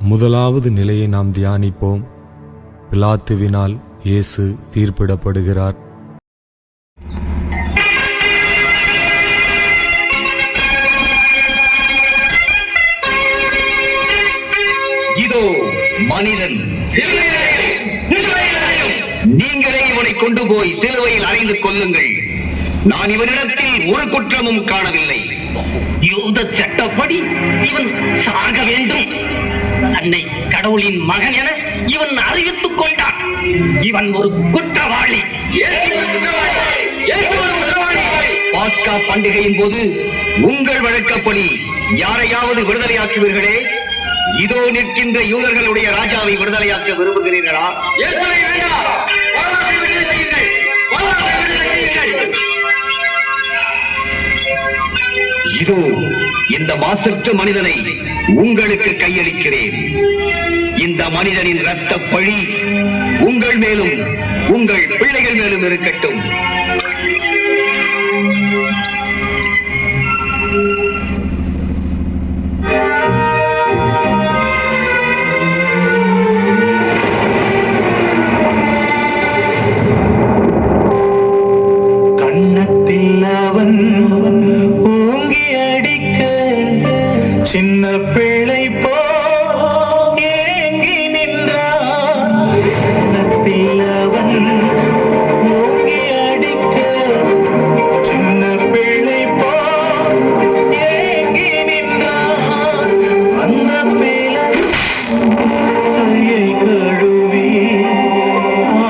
முதலாவது நிலையை நாம் தியானிப்போம். பிலாத்துவினால் இயேசு தீர்ப்பிடப்படுகிறார். இதோ மனிதன், நீங்களே இவனை கொண்டு போய் சிலுவையில் அறைந்து கொல்லுங்கள். நான் இவனிடத்தில் ஒரு குற்றமும் காணவில்லை. யூத சட்டப்படி இவன் சாக வேண்டும். அன்னை கடவுளின் மகன் என இவன் அறிவித்துக் கொண்டான். இவன் ஒரு குற்றவாளி. பாஸ்கா பண்டிகையின் போது உங்கள் வழக்கப்படி யாரையாவது விடுதலையாக்குவீர்களே? இதோ நிற்கின்ற யூதர்களுடைய ராஜாவை விடுதலையாக்க விரும்புகிறீர்களா? இதோ இந்த மாசற்ற மனிதனை உங்களுக்கு கையளிக்கிறேன். இந்த மனிதனின் இரத்த பழி உங்கள் மேலும் உங்கள் பிள்ளைகள் மேலும் இருக்கட்டும். கண்ணத்தில் அவன் ஓங்கி அடிக்க சின்ன பிள்ளை போ ஏங்கி நின்றான். கண்ணத்தில் அவன் ஓங்கி அடிக்க சின்ன பிள்ளை போ ஏங்கி நின்றான். அந்த பிள்ளை கையை கழுவி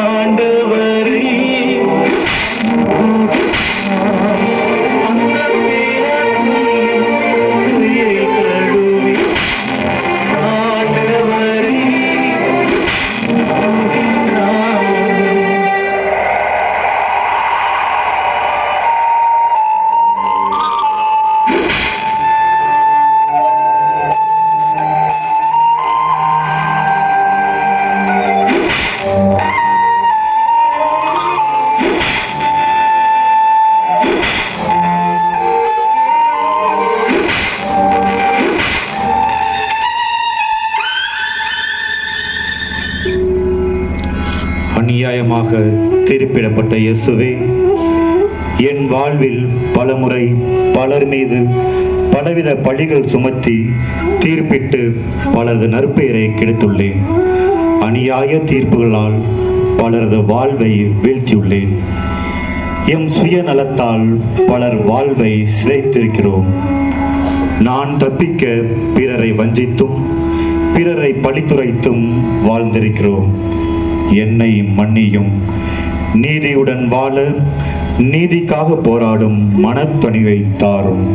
ஆண்டவரை அநியாயமாக தீர்ப்பிடப்பட்ட இயேசுவே, என் வாழ்வில் பலமுறை பலர் மீது பலவித பழிகள் சுமத்தி தீர்ப்பிட்டு பலரது நற்பெயரை கெடுத்துள்ளேன். அநியாய தீர்ப்புகளால் பலரது வாழ்வை வீழ்த்தியுள்ளேன். எம் சுயநலத்தால் பலர் வாழ்வை சிதைத்திருக்கிறோம். நான் தப்பிக்க பிறரை வஞ்சித்தும் பிறரை பழித்துரைத்தும் வாழ்ந்திருக்கிறோம். என்னை மன்னியும். நீதியுடன் வாழ நீதிக்காக போராடும் மனத்துணிவை தாரும்.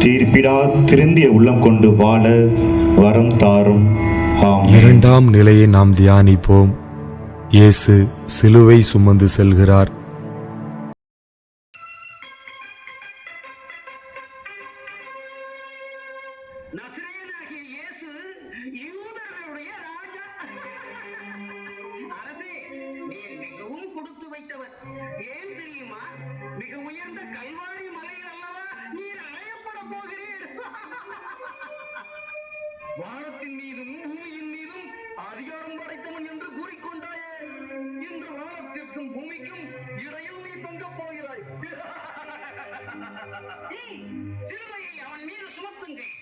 தீர்ப்பிடா திருந்திய உள்ளம் கொண்டு வாழ வரம் தாரும். இரண்டாம் நிலையை நாம் தியானிப்போம். இயேசு சிலுவை சுமந்து செல்கிறார். கொடுத்து வைத்தவர். ஏன் தெரியுமா? மிக உயர்ந்த கல்வாரி மலையில் அல்லவா நீர் அழையப்பட போகிறீர். வானத்தின் மீதும் பூமியின் மீதும் அதிகாரம் படைத்தவன் என்று கூறிக்கொண்டாயே, இன்று வானத்திற்கும் பூமிக்கும் இடையில் நீ தொங்கப் போகிறாய். சிலுவையை அவன் மீது சுமத்துங்கள்.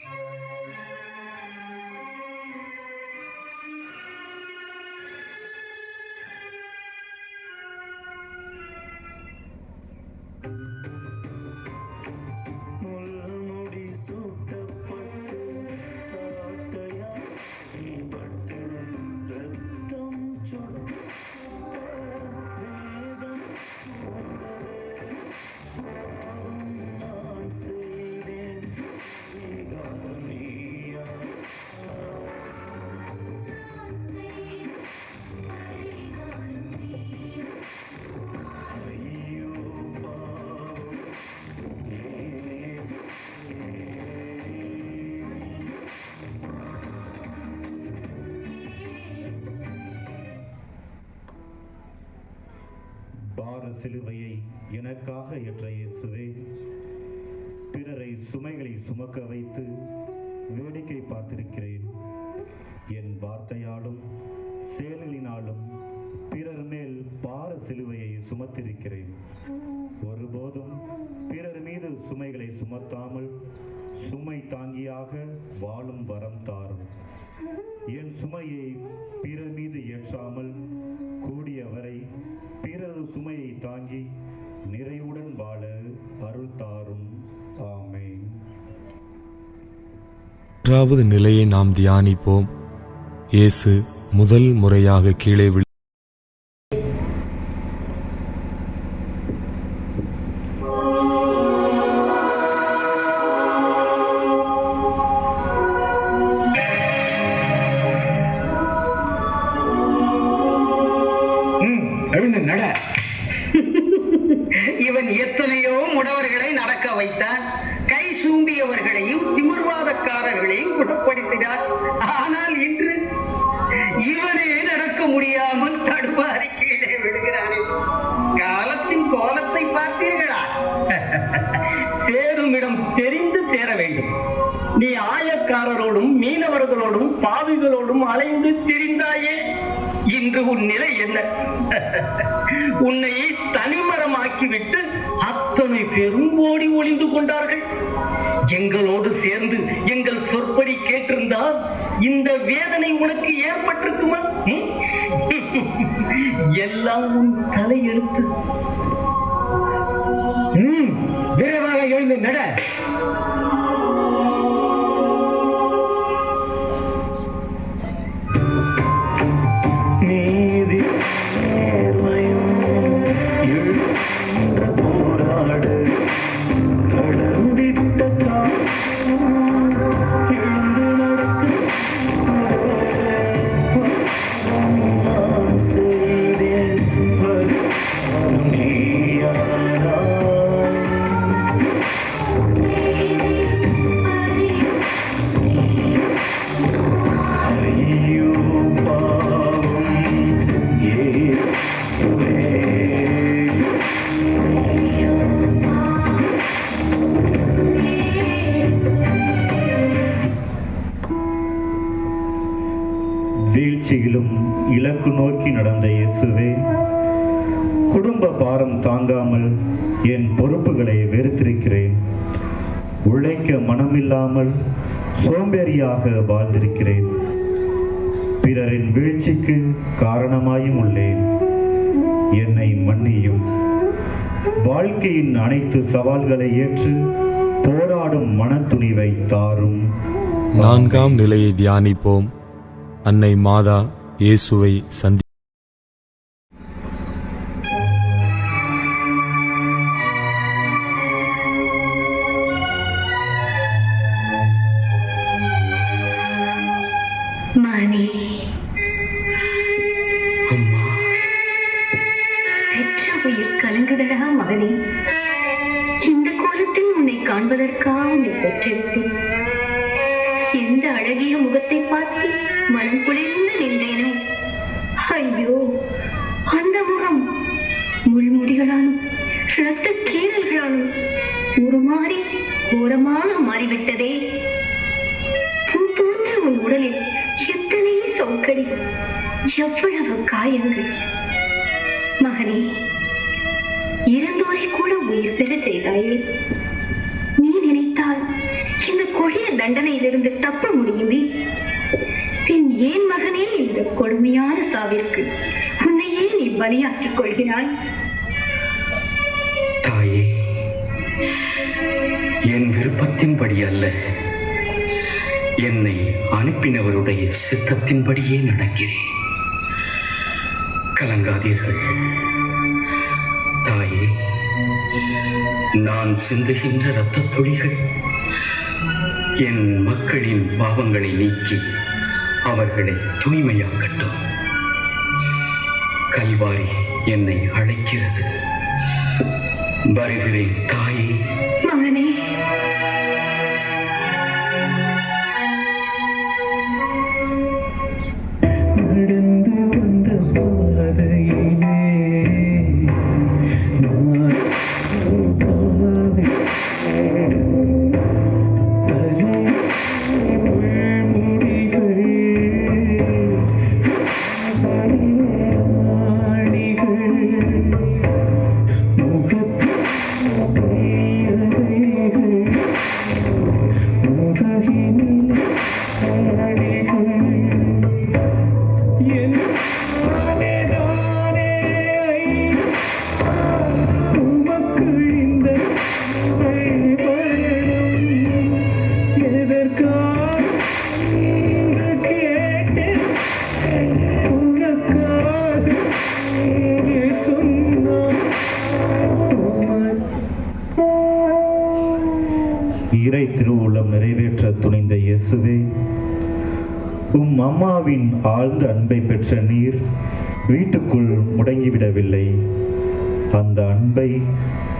சிலுவையை எனக்காக ஏற்ற இயேசுவே, பிறரை சுமைகளை சுமக்க வைத்து வேடிக்கை பார்த்திருக்கிறேன். செயல்களினாலும் பிறர் மேல் பார சிலுவையை சுமத்திருக்கிறேன். ஒருபோதும் பிறர் மீது சுமைகளை சுமத்தாமல் சுமை தாங்கியாக வாழும் வரம் தாரும். என் சுமையை பிறர் மீது ஏற்றாமல் கூடியவரை பிறரது சுமையை தாங்கி நிறைவுடன் வாழ அருள் தாரும். ஆமென். மூன்றாவது நிலையை நாம் தியானிப்போம். இயேசு முதல் முறையாக கீழே எழுந்து நட. இவன் எத்தனையோ முடவர்களை நடக்க வைத்தான். கை சூம்பியவர்களையும் திமிர்வாதக்காரர்களையும் குணப்படுத்தினார். ஆனால் இன்று இவனே நடக்க முடியாமல் தடுமாறி கீழே விடுகிறானே. காலத்தின் கோலத்தை பார்த்தீர்களா? சேரும் இடம் தெரிந்து சேர வேண்டும். நீ ஆயக்காரரோடும் மீனவர்களோடும் பாவிகளோடும் அலைந்து திரிந்தாயே. இன்று உன் நிலை என்ன? உன்னை தனிமரமாக்கிவிட்டு அத்தனை பெரும் ஓடி ஒளிந்து கொண்டார்கள். எங்களோடு சேர்ந்து எங்கள் சொற்படி கேட்டிருந்தால் இந்த வேதனை உனக்கு ஏற்பட்டிருக்குமா? எல்லாம் உன் தலையெழுத்து. விரைவாக எழுந்து நட. வீழ்ச்சியிலும் இலக்கு நோக்கி நடந்த இயேசுவே, குடும்ப பாரம் தாங்காமல் என் பொறுப்புகளை வெறுத்திருக்கிறேன். உழைக்க மனமில்லாமல் சோம்பேறியாக வாழ்ந்திருக்கிறேன். பிறரின் வீழ்ச்சிக்கு காரணமாயும் உள்ளேன். என்னை மன்னியும். வாழ்க்கையின் அனைத்து சவால்களை ஏற்று போராடும் மனத்துணிவை தாரும். நான்காம் நிலையை தியானிப்போம். அன்னை மாதா இயேசுவை சந்தி மகனே, பெற்ற உயிர் கலங்குதடா மகனே. இந்த கோலத்தில் உன்னை காண்பதற்காக உன்னை பெற்றெடுத்தேன். எந்த அழகிய முகத்தை பார்த்து மனம் குளிர்ந்து நின்றேனோ. ஐயோ, அந்த முகம் முள்முடிகளாலும் இரத்த கீறல்களாலும் உருமாறி கோரமாக மாறிவிட்டதே. பூ போன்ற உன் உடலில் எத்தனை சவுக்கடி, எவ்வளவு காயங்கள். மகனே, இறந்தோரை கூட உயிர் பெற செய்தாயே. நீ நினைத்தால் இந்த கொடிய தண்டனையிலிருந்து தப்ப முடியுமே. பின் ஏன் மகனே இந்த கொடுமையான சாவிற்கு உன்னையே நீ பலியாக்கிக் கொள்கிறாய்? தாயே, என் விருப்பத்தின்படி அல்ல, என்னை அனுப்பினவருடைய சித்தத்தின்படியே நடக்கிறேன். கலங்காதீர்கள் தாயே. நான் சிந்துகின்ற இரத்த துளிகள் என் மக்களின் பாவங்களை நீக்கி அவர்களை தூய்மையாக்கட்டும். கல்வாரி என்னை அழைக்கிறது. வருகிறேன் தாயே. மகனே, இறை திருவுள்ளம் நிறைவேற்ற துணிந்த இயேசுவே, உம் அம்மாவின் ஆழ்ந்த அன்பை பெற்ற நீர் வீட்டுக்குள் முடங்கிவிடவில்லை. அந்த அன்பை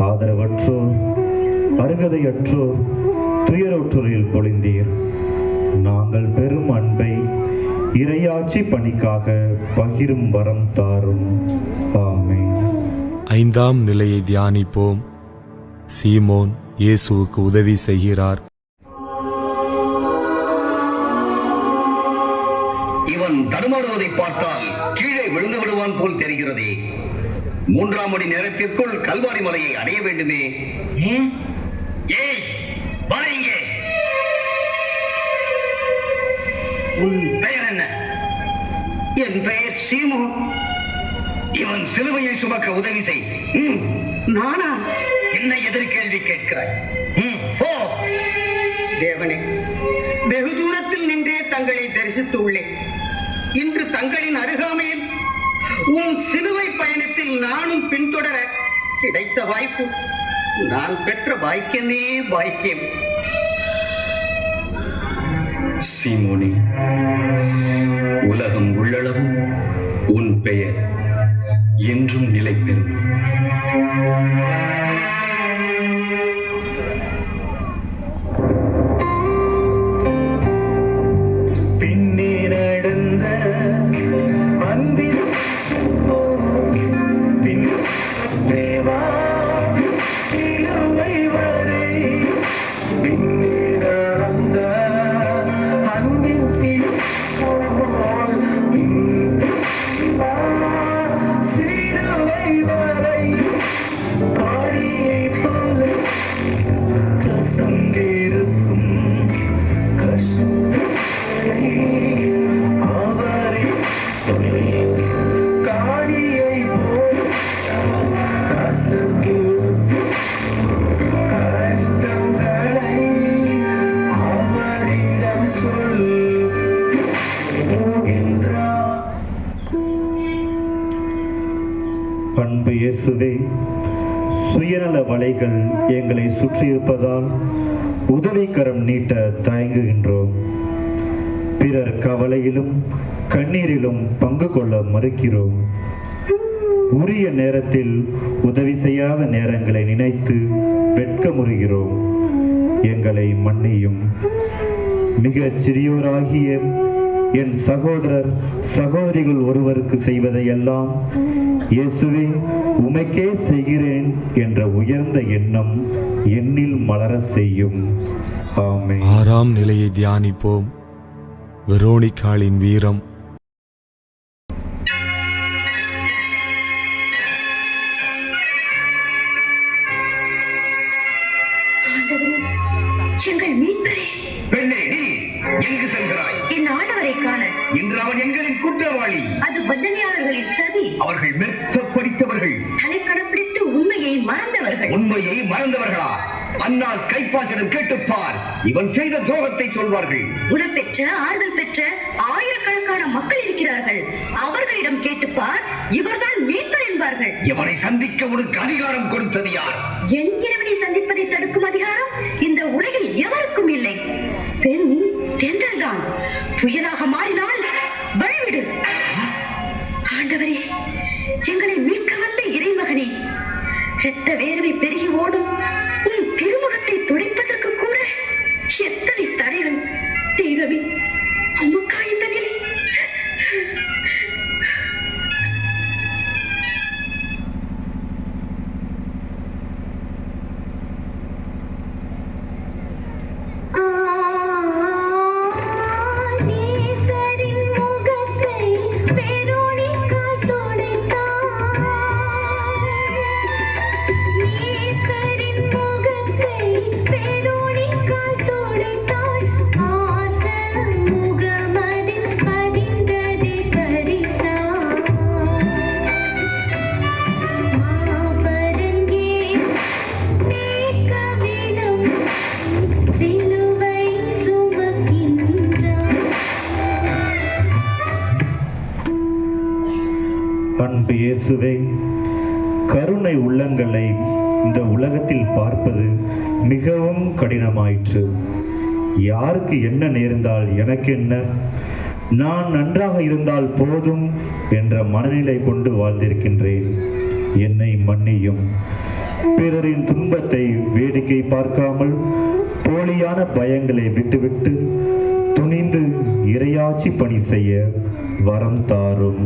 ஆதரவற்றோர், அருகதையற்றோர், துயரற்றோரில் பொழிந்தீர். நாங்கள் பெறும் அன்பை இறையாட்சி பணிக்காக பகிரும் வரம் தாரும். ஆமென். 5ஆம் நிலையை தியானிப்போம். சீமோன் இயேசுவுக்கு உதவி செய்கிறார். இவன் தடுமாறுவதை பார்த்தால் கீழே விழுந்து விடுவான் போல் தெரிகிறதே. 3ஆம் மணி நேரத்திற்குள் கல்வாரி மலையை அடைய வேண்டுமே. ஏய், வா இங்கே. உன் பெயர் என்ன? என் பெயர் சீமோன். இவன் சிலுவையை சுமக்க உதவி செய். நானா? என்ன எதிர்கேள்வி கேட்கிறாய்? போ. தேவனே, வெகு தூரத்தில் நின்றே தங்களை தரிசித்து உள்ளேன். இன்று தங்களின் அருகாமையில் உன் சிலுவை பயணத்தில் நானும் பின்தொடர கிடைத்த வாய்ப்பு நான் பெற்ற பாக்கியமே பாக்கியம். சீமோனே, உலகம் உள்ளளவும் உன் பெயர் என்றும் நிலை பெறும். பின்னே நடந்த அன்பின் தேவா சிலுவை வரை, பின்னே நடந்த அன்பின் சிலுவை வரை, காளியை போல கசந்திருக்கும் கஷ்டங்களை அவரை சொல்லி, காளியை போல் கசந்திருக்கும் கஷ்டங்களை அவரிடம் சொல்கின்றார். அன்பு இயேசுவே, சுயநல வலைகள் எங்களை சுற்றியிருப்பதால் உதவிக்கரம் நீட்ட தயங்குகின்றோம். பிறர் கவலையிலும் கண்ணீரிலும் பங்கு கொள்ள மறுக்கிறோம். உரிய நேரத்தில் உதவி செய்யாத நேரங்களை நினைத்து வெட்கமுறுகிறோம். எங்களை மன்னியும். மிகச் சிறியோராகிய என் சகோதரர் சகோதரிகள் ஒருவருக்கு செய்வதையெல்லாம் இயேசுவே உமக்கே செய்கிறேன் என்ற உயர்ந்த எண்ணம் என்னில் மலர செய்யும். ஆமென். 6ஆம் நிலையை தியானிப்போம். வெரோனிகாளின் வீரம். எங்கள் மீட்பரே, பெண்ணே, நீ எங்கு செல்கிறாய்? என் ஆண்டவரை காண. இன்று அவன் எங்களின் குற்றவாளி. அது பந்தனையாளர்களின் சதி. அவர்கள் மெத்த படித்தவர்கள், தலைக்கடப்பிடித்து உண்மையை மறந்தவர்கள். உண்மையை மறந்தவர்களா? அன்னாஸ் கைப்பாசிடம் கேட்டுப்பார், இவன் செய்த துரோகத்தை சொல்வார்கள். குணப்பெற்ற ஆறுதல் பெற்ற ஆயிரக்கணக்கான மக்கள் இருக்கிறார்கள். அவர்களிடம் கேட்டுப்பார், இவர்தான் மீட்பர் என்பார்கள். இவனை சந்திக்க உனக்கு அதிகாரம் கொடுத்தது யார்? என் இறைவனை சந்திப்பதை தடுக்கும் அதிகாரம் இந்த உலகில் எவருக்கும் இல்லை. பெண் தென்றல்தான். புயலாக மாறினால் வழிவிடு. ஆண்டவரே, எங்களை மீட்க வந்த இறைமகனே, இரத்த வேர்வை பெருகி ஓடும் உன் திருமுகத்தை துடைப்பதற்கு கூட எத்தனை தடைகள். தெய்வமே, உமக்கா இந்த நிலை? பேரோணிக்கால் துடைத்தாள் அன்பு இயேசுவே, கருணை உள்ளங்களை இந்த உலகத்தில் பார்ப்பது மிகவும் கடினமாயிற்று. யாருக்கு என்ன நேர்ந்தால் எனக்கு என்ன, நான் நன்றாக இருந்தால் போதும் என்ற மனநிலை கொண்டு வாழ்ந்திருக்கின்றேன். என்னை மன்னியும். பிறரின் துன்பத்தை வேடிக்கை பார்க்காமல் போலியான பயங்களை விட்டுவிட்டு துணிந்து இறையாட்சி பணி செய்ய வரம் தாரும்.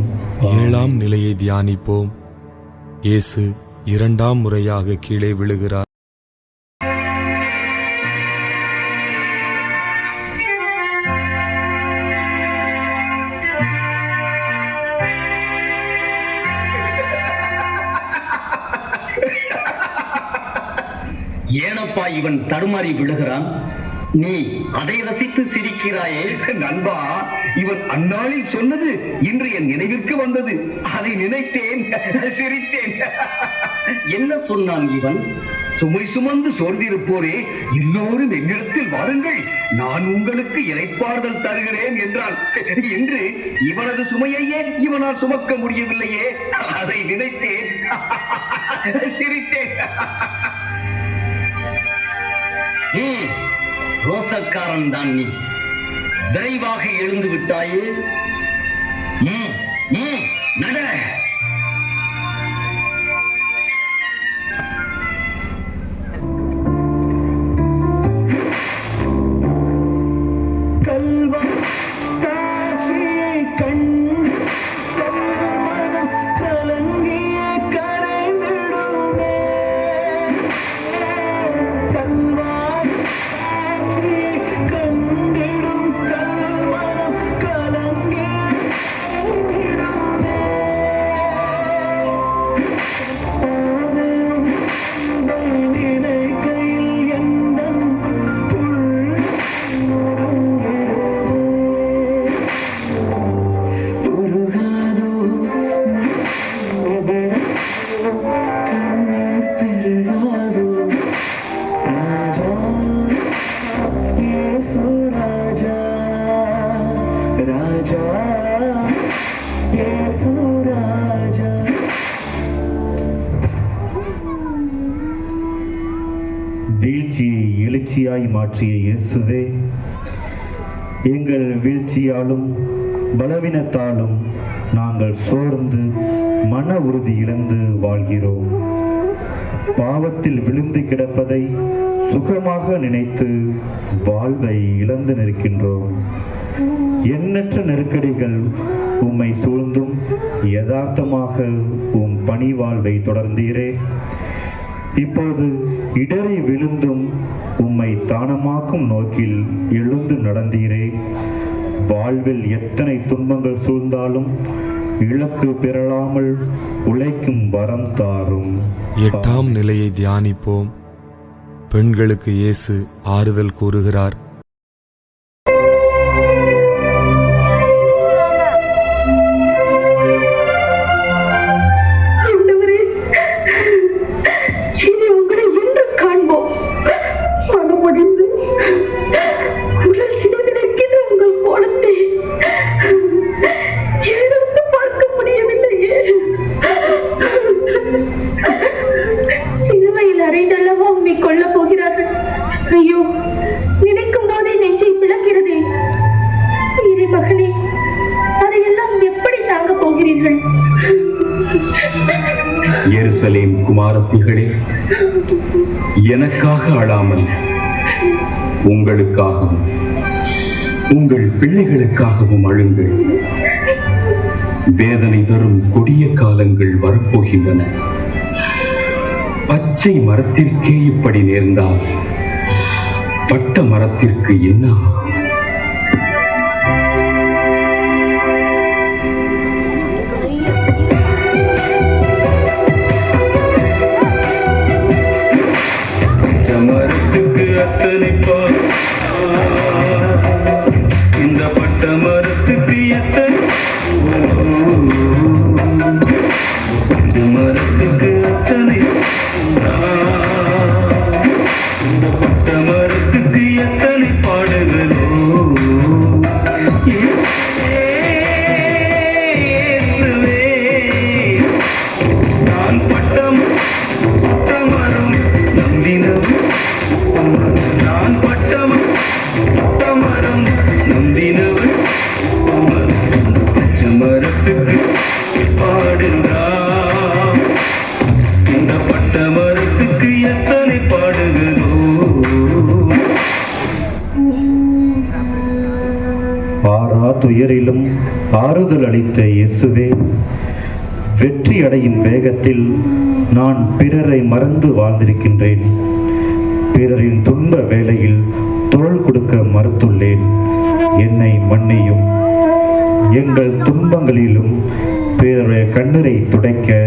7ஆம் நிலையை தியானிப்போம். இயேசு 2ஆம் முறையாக கீழே விழுகிறார். ஏனப்பா இவன் தடுமாறி விழுகிறான்? நீ அதை ரசித்து சிரிக்கிறாயே? நண்பா, இவன் அந்நாளில் சொன்னது இன்று என் நினைவிற்கு வந்தது. அதை நினைத்தேன், சிரித்தேன். என்ன சொன்னான் இவன்? சுமை சுமந்து சோர்ந்திருப்போரே, எல்லோரும் என்னிடத்தில் வாருங்கள், நான் உங்களுக்கு இளைப்பாறுதல் தருகிறேன் என்றான். இன்று இவனது சுமையையே இவனால் சுமக்க முடியவில்லையே, அதை நினைத்தேன், சிரித்தேன். ரோசக்காரன் தான் நீ. விரைவாக எழுந்து விட்டாயே. நட. வீழ்ச்சியை எழுச்சியாய் மாற்றிய இயேசுவே, எங்கள் வீழ்ச்சியாலும் பலவீனத்தாலும் நாங்கள் சோர்ந்து மன உறுதி இழந்து வாழ்கிறோம். பாவத்தில் விழுந்து கிடப்பதை சுகமாக நினைத்து வாழ்வை இழந்து நிற்கின்றோம். எண்ணற்ற நெருக்கடிகள் உம்மை சூழ்ந்தும் யதார்த்தமாக உம் பணி வாழ்வை தொடர்ந்தீரே. இப்போது இடறி விழுந்தும் உம்மை தானமாக்கும் நோக்கில் எழுந்து நடந்தீரே. வாழ்வில் எத்தனை துன்பங்கள் சூழ்ந்தாலும் இலக்கு பெறலாமல் உழைக்கும் வரம் தாரும். 8ஆம் நிலையை தியானிப்போம். பெண்களுக்கு இயேசு ஆறுதல் கூறுகிறார். எருசலேம் குமாரத்திகளே, எனக்காக அழாமல் உங்களுக்காகவும் உங்கள் பிள்ளைகளுக்காகவும் அழுங்கள். வேதனை தரும் கொடிய காலங்கள் வரப்போகின்றன. பச்சை மரத்திற்கே இப்படி நேர்ந்தால் பட்ட மரத்திற்கு என்ன? மரத்துக்கு அத்தனை இந்த பட்ட மரத்துக்கு எத்தனை மரத்துக்கு அத்தனை இந்த பட்ட மரத்துக்கு எத்தனை பாடுகளோ. இயேசுவே மரம் நந்தினவள் பச்சை மரத்துக்கு பாடுகிறா. இந்த பட்ட மரத்துக்கு எத்தனை பாடுகிறோ. ஆறா துயரிலும் ஆறுதல் அளித்த இயேசுவே, வெற்றி அடையின் வேகத்தில் நான் பிறரை மறந்து வாழ்ந்திருக்கின்றேன். பிறரின் துன்ப வேளையில் தோள் கொடுக்க மறுத்துள்ளேன். என்னை மன்னியும். எங்கள் துன்பங்களிலும் பிறருடைய கண்ணீரை துடைக்க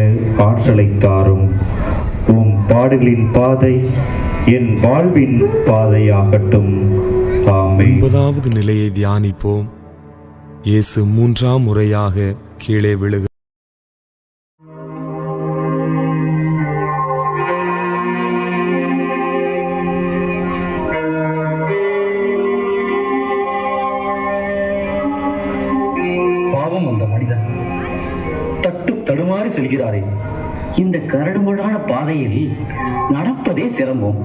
ஆற்றலை தாரும். உம் பாடுகளின் பாதை என் வாழ்வின் பாதையாகட்டும். ஆமென். 9வது நிலையை தியானிப்போம். இயேசு 3ஆம் முறையாக கீழே விழுகிறார். பாவம் அந்த மனிதன் தட்டு தடுமாறி செல்கிறாரே. இந்த கரடுமுரடான பாதையில் நடப்பதே சிரமம்.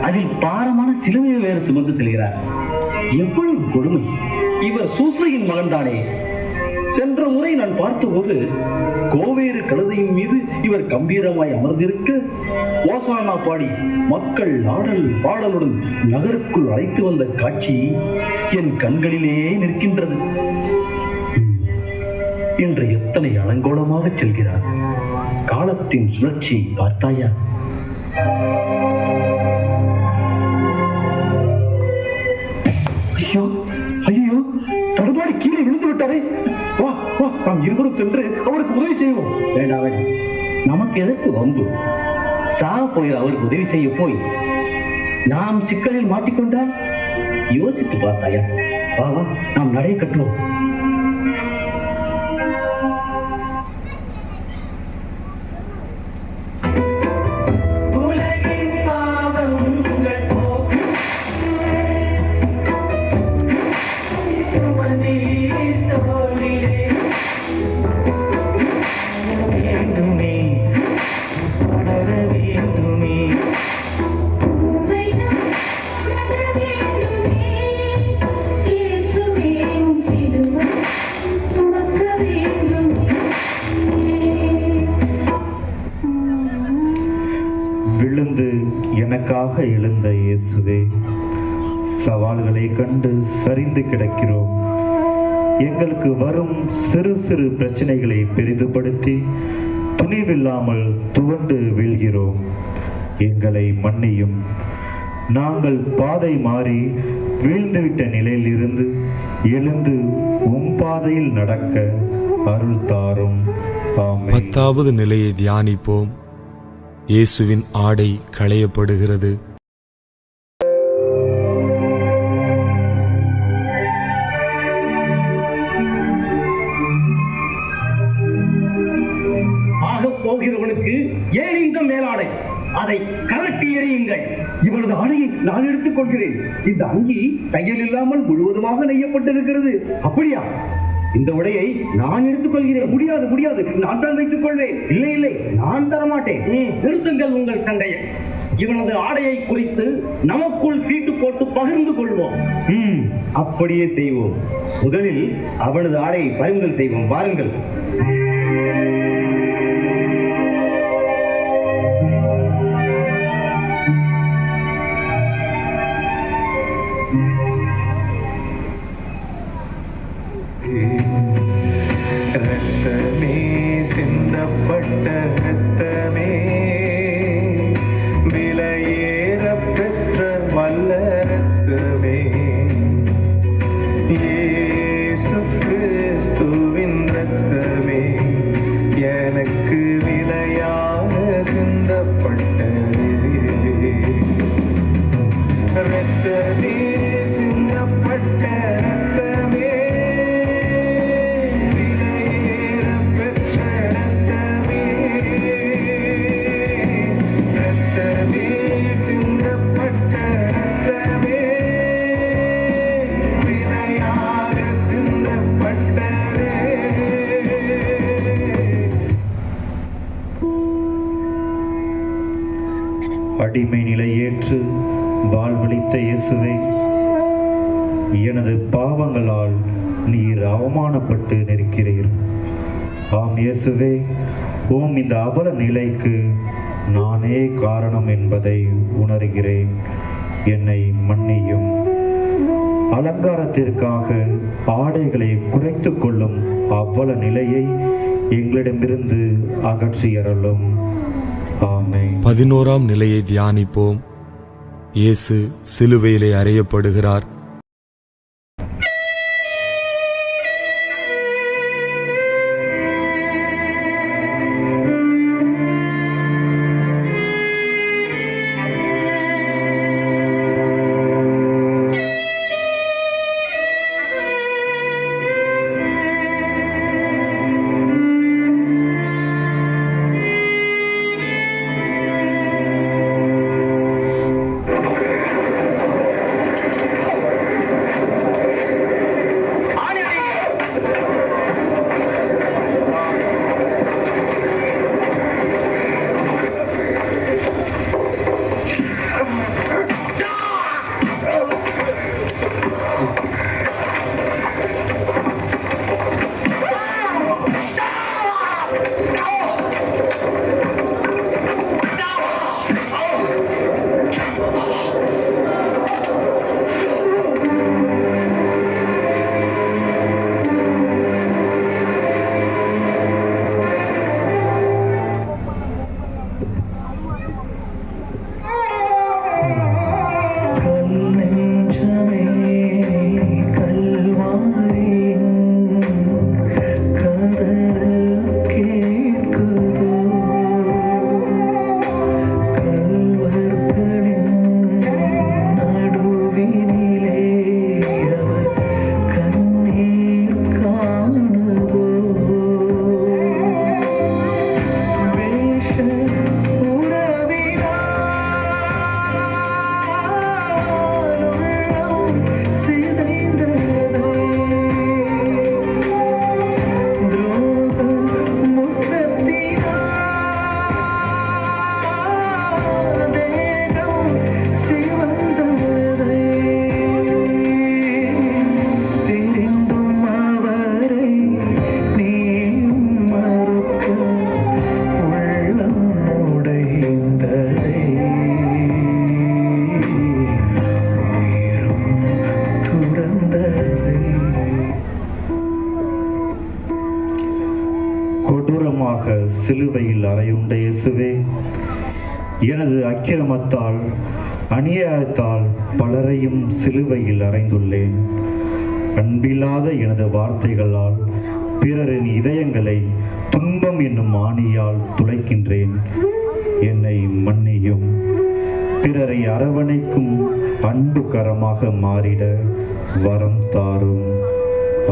அதில் பாரமான சிலுவையை வேறு சுமந்து செல்கிறார். எவ்வளவு கொடுமை! இவர் சூசையின் மகன்தானே. சென்ற முறை நான் பார்த்தபோது கோவேறு கழுதையின் மீது இவர் கம்பீரமாய் அமர்ந்திருக்க ஓசானா பாடி மக்கள் ஆடல் பாடலுடன் நகருக்குள் அழைத்து வந்த காட்சி என் கண்களிலே நிற்கின்றது. இன்று எத்தனை அலங்கோலமாக செல்கிறார். காலத்தின் சுழற்சி பார்த்தாயா? ஐயோ ஐயோ, தடுமாறி கீழே விழுந்து விட்டாரே. வா வா, நாம் இருவரும் சென்று அவருக்கு உதவி செய்வோம். வேண்டாம் வேண்டாம், நமக்கு எதற்கு வம்பு? சாக போகிற அவருக்கு உதவி செய்ய போய் நாம் சிக்கலில் மாட்டிக்கொண்டால் யோசித்து பார்த்தாயா? வா வா, நாம் நடை கட்டுவோம். விழுந்து எனக்காக எழுந்த இயேசுவே, சவால்களை கண்டு சரிந்து கிடக்கிறோம். எங்களுக்கு வரும் சிறு சிறு பிரச்சனைகளை பெரிதுபடுத்தி துணிவில்லாமல் துவண்டு வீழ்கிறோம். எங்களை மன்னியும். நாங்கள் பாதை மாறி வீழ்ந்துவிட்ட நிலையிலிருந்து எழுந்து உம் பாதையில் நடக்க அருள் தாரும். ஆமென். 10வது நிலையை தியானிப்போம். இயேசுவின் ஆடை களையப்படுகிறது. ஆகப் போகிறவனுக்கு ஏன் இந்த மேலாடை? அதை கலட்டி எறியுங்கள். இவனது ஆடையை நான் எடுத்துக் கொள்கிறேன். இந்த அங்கி தையல் இல்லாமல் முழுவதுமாக நெய்யப்பட்டிருக்கிறது. அப்படியா? இந்த உடையை நான் எடுத்துக் கொள்கிறேன். முடியாது முடியாது, நான் தான் வைத்துக் கொள்வேன். இல்லை இல்லை, நான் தரமாட்டேன். நிறுத்துங்கள் உங்கள் சண்டையை. இவனது ஆடையை குறித்து நமக்குள் சீட்டு போட்டு பகிர்ந்து கொள்வோம். அப்படியே செய்வோம். முதலில் அவனது ஆடையை பறிமுதல் செய்வோம். வாருங்கள். ரத்தமே சிந்தப்பட்ட ரத்தமே, விலையேற பெற்ற வல்ல ரத்தமே, இயேசு கிறிஸ்துவின் ரத்தமே, எனக்கு விலையாக சிந்தப்பட்டதே. ரத்தமே சிந்தப்பட்ட ரத்தமே, அடிமை நிலை ஏற்று வாழ்வளித்த இயேசுவே, எனது பாவங்களால் நீர் அவமானப்பட்டு நிற்கிறீர். ஆம் இயேசுவே, ஓம் இந்த அவல நிலைக்கு நானே காரணம் என்பதை உணர்கிறேன். என்னை மன்னியும். அலங்காரத்திற்காக ஆடைகளை குறைத்து கொள்ளும் அவ்வள நிலையை எங்களிடமிருந்து அகற்றியறலும். ஆமென். 11ஆம் நிலையை தியானிப்போம். இயேசு சிலுவையிலே அறையப்படுகிறார். கொடூரமாக சிலுவையில் அறையுண்ட இயேசுவே, எனது அக்கிரமத்தால் அநியாயத்தால் பலரையும் சிலுவையில் அறைந்துள்ளேன். அன்பில்லாத எனது வார்த்தைகளால் பிறரின் இதயங்களை துன்பம் என்னும் ஆணியால் துளைக்கின்றேன். என்னை மன்னியும். பிறரை அரவணைக்கும் அன்பு கரமாக மாறிட வரம் தாரும்.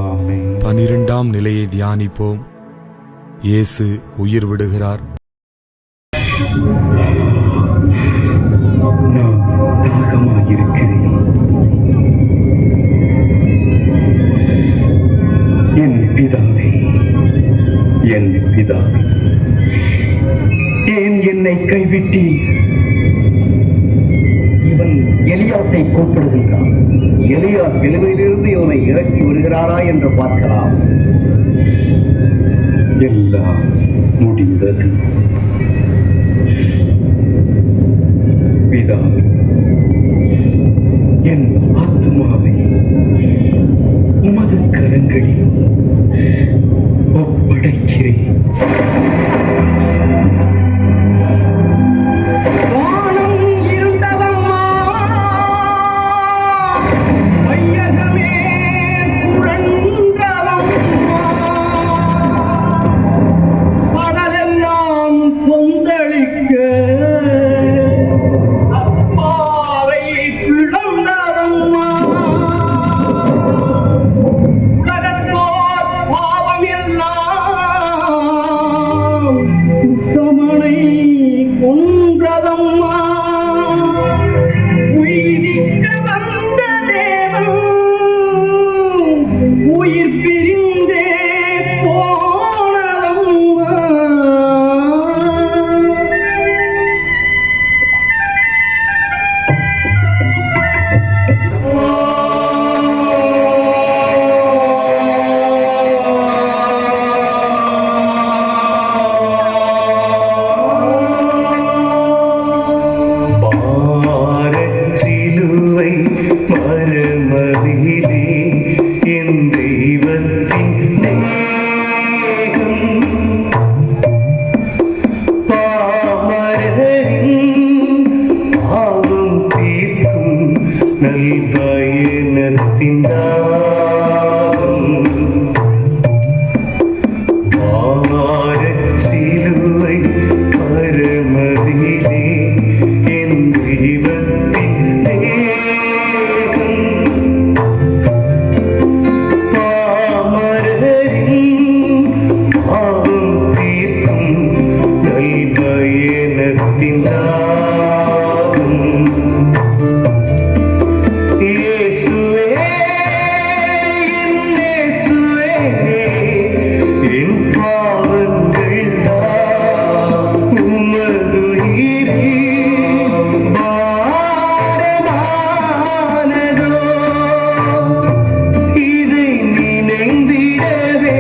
ஆமென். 12ஆம் நிலையை தியானிப்போம். இயேசு உயிர் விடுகிறார். நான் தாகமாயிருக்கிறேன். என் பிதாவே, என் பிதாவே, ஏன் என்னை கைவிட்டீர்? இவன் எலியாசை கூப்பிடுகின்றான். எலியா சிலுவையிலிருந்து இவனை இறக்கி விடுகிறாரா என்று பார்க்கலாம். எல்லாம் முடிந்தது. பிதாவே, என் ஆத்துமாவை உமது கரங்களில் ஒப்படைக்கிறேன். உலகத்தோ இனத்தின் தாகம் பாரச் சிலுவை பரமதிலே என் தெய்வத்தின் தேகம் பாமரரின் பாவம் தீர்க்கும் நல்பயனத்தின் தாகம் இயேசுவே என் இயேசுவே என் பாவங்கள் தான் உமதுயிரே பாரமானதோ இதை நினைந்திடவே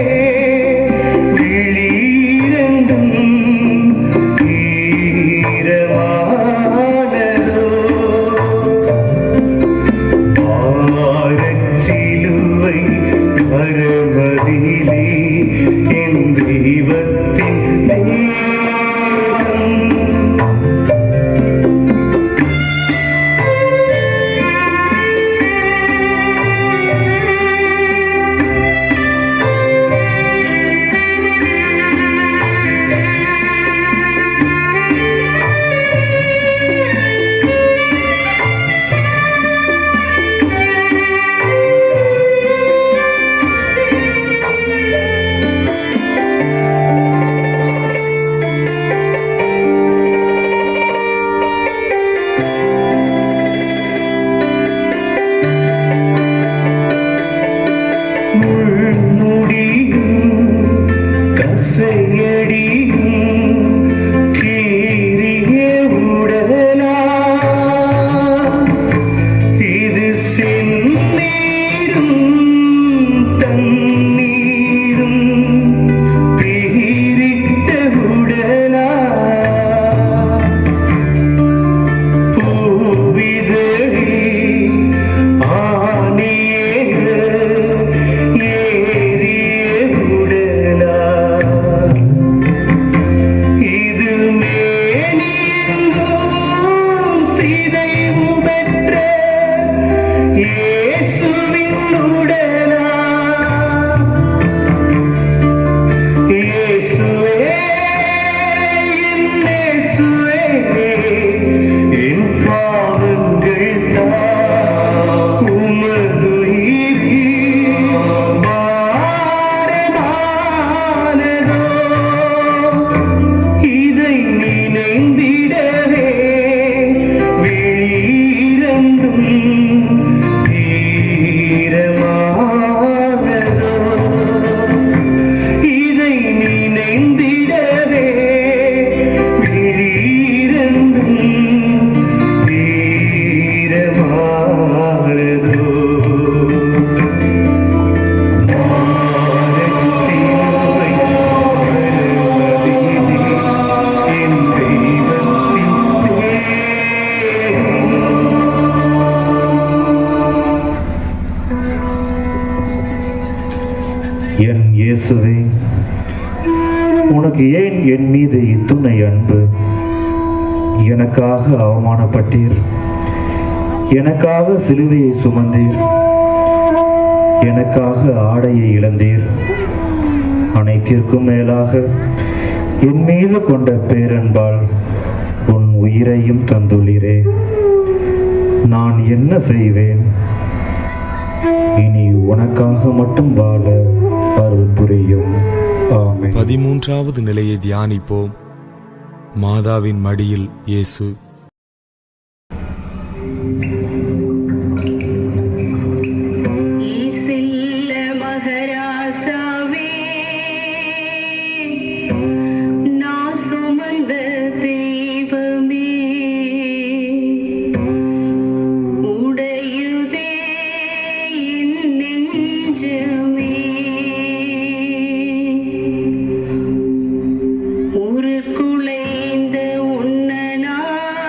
விழிரண்டும் ஈரமானதோ பாரச்சிலுவை பரமதிலே என் தெய்வத்தின் தேகம் முள்முடியும் கசையடியும் கீறிய உடலா இது செந்நீரும் தண்ணீரும் பீரிட்ட உடலா பூவிதழி ஆணியேற ஏறிய உடலா இது மேனியெங்கும் சிதைவு பெற்ற இயேசுவின் உடலா இயேசுவே என் இயேசுவே என் பாவங்கள் தான் உமதுயிரே பாரமானதோ இதை நினைந்திடவே விழிரண்டும் ஈரமானதோ இதை நினைந்திடவே விழிரண்டும் ஈரமானதோ பாரச்சிலுவை பரமதிலே என் தெய்வத்தின் தேகம் என் இயேசுவே, உனக்கு ஏன் என் மீது இத்துணை அன்பு? எனக்காக அவமானப்பட்டீர், எனக்காக சிலுவையை சுமந்தீர், எனக்காக ஆடையை இழந்தீர். அனைத்திற்கும் மேலாக என் மீது கொண்ட பேரன்பால் உன் உயிரையும் தந்துள்ளீரே. நான் என்ன செய்வேன்? இனி உனக்காக மட்டும் வாழ அருள் புரியும். ஆமென். 13வது நிலையை தியானிப்போம். மாதாவின் மடியில் இயேசு. ஈசில்ல மகராசாவே நான் சுமந்த தெய்வமே உடையுதே என் நெஞ்சமே உருக்குலைந்த உன்ன நான்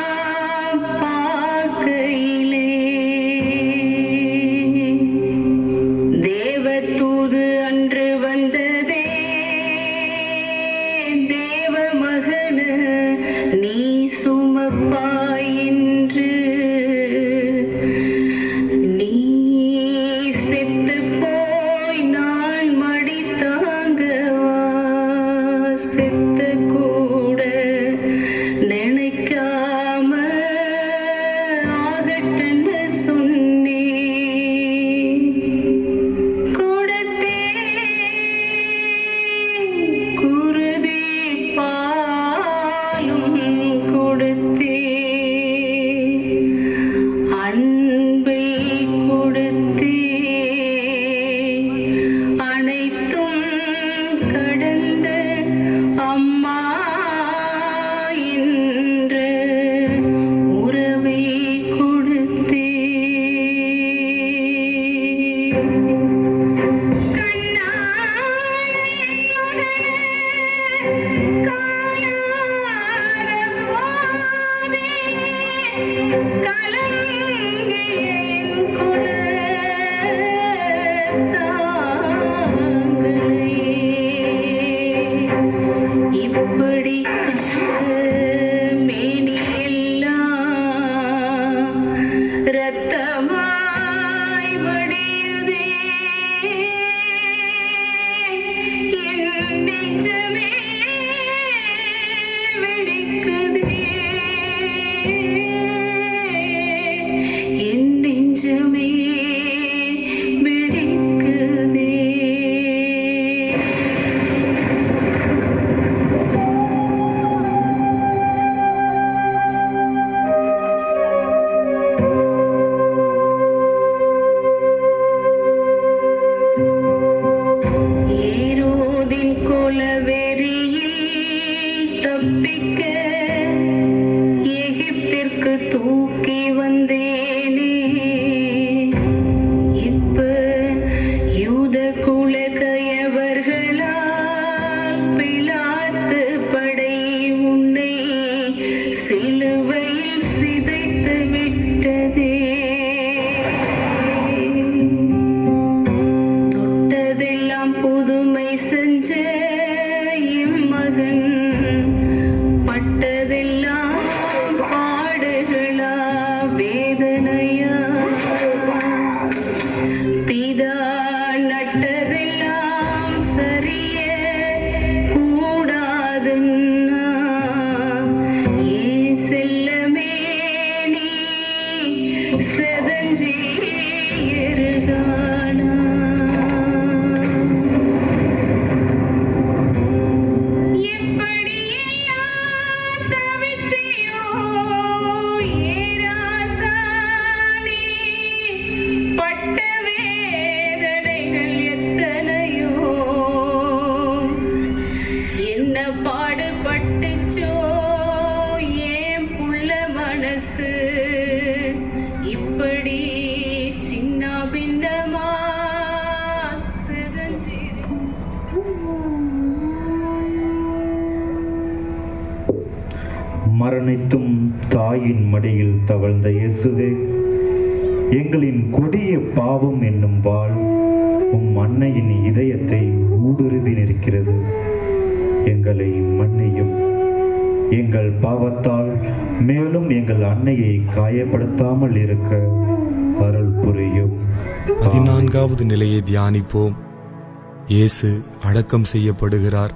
கொலவெறியில் தப்பிக்க எகிப்திற்கு தூக்கி வந்தேனே. இப்ப யூத குல கயவர்களால் பிலாத்து படை உன்னை சிலுவையில் சிதைத்து விட்டதே. தொட்டதெல்லாம் புதுமை செஞ்ச இம்மகன் பட்டதெல்லாம் பாடுகளா வேதனையா. பிதா நட்டதெல்லாம் சரிய கூடாதுன்னா ஏன் செல்லமே நீ செதஞ்சி எருகானா. எப்படியெல்லாம் தவிச்சியோ ஏராசானி, பட்ட வேதனைகள் எத்தனையோ. என்ன பாடுபட்டுச்சோ ஏன் புள்ள மனசு இப்படி சின்ன பின்னமா மரணித்தும் தாயின் மடியில் தவழ்ந்த இயேசுவே, எங்களின் கொடிய பாவம் என்னும் வாள் அன்னையின் இதயத்தை ஊடுருவி நிற்கிறது. எங்களை மன்னியும். எங்கள் பாவத்தால் மேலும் எங்கள் அன்னையை காயப்படுத்தாமல் இருக்க அருள் புரியும். 14வது நிலையை தியானிப்போம். இயேசு அடக்கம் செய்யப்படுகிறார்.